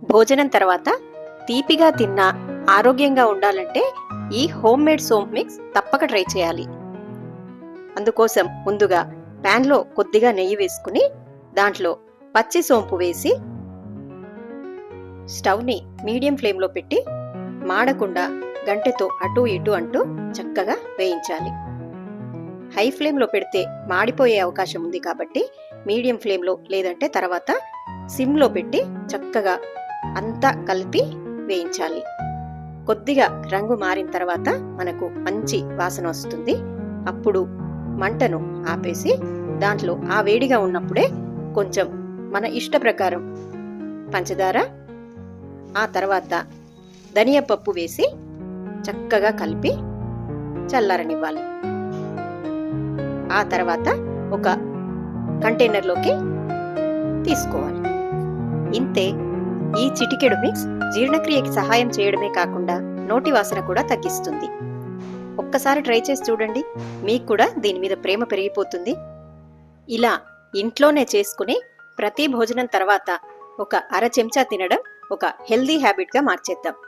భోజనం తర్వాత తీపిగా తిన్నా ఆరోగ్యంగా ఉండాలంటే ఈ హోమ్ మేడ్ సోంపు మిక్స్ తప్పక ట్రై చేయాలి. అందుకోసం ముందుగా ప్యాన్లో కొద్దిగా నెయ్యి వేసుకుని దాంట్లో పచ్చి సోంపు వేసి స్టవ్ని మీడియం ఫ్లేమ్లో పెట్టి మాడకుండా గంటెతో అటూ ఇటూ అంటూ చక్కగా వేయించాలి. హై ఫ్లేమ్లో పెడితే మాడిపోయే అవకాశం ఉంది కాబట్టి మీడియం ఫ్లేమ్లో లేదంటే తర్వాత సిమ్లో పెట్టి చక్కగా అంతా కలిపి వేయించాలి. కొద్దిగా రంగు మారిన తర్వాత మనకు మంచి వాసన వస్తుంది. అప్పుడు మంటను ఆపేసి దాంట్లో ఆ వేడిగా ఉన్నప్పుడే కొంచెం మన ఇష్ట ప్రకారం పంచదార, ఆ తర్వాత ధనియా పప్పు వేసి చక్కగా కలిపి చల్లారనివ్వాలి. ఆ తర్వాత ఒక కంటైనర్లోకి తీసుకోవాలి. ఇంతే, ఈ చిటికెడు మిక్స్ జీర్ణక్రియకి సహాయం చేయడమే కాకుండా నోటి వాసన కూడా తగ్గిస్తుంది. ఒక్కసారి ట్రై చేసి చూడండి, మీకు కూడా దీని మీద ప్రేమ పెరిగిపోతుంది. ఇలా ఇంట్లోనే చేసుకుని ప్రతి భోజనం తర్వాత ఒక అర చెంచా తినడం ఒక హెల్దీ హ్యాబిట్గా మార్చేద్దాం.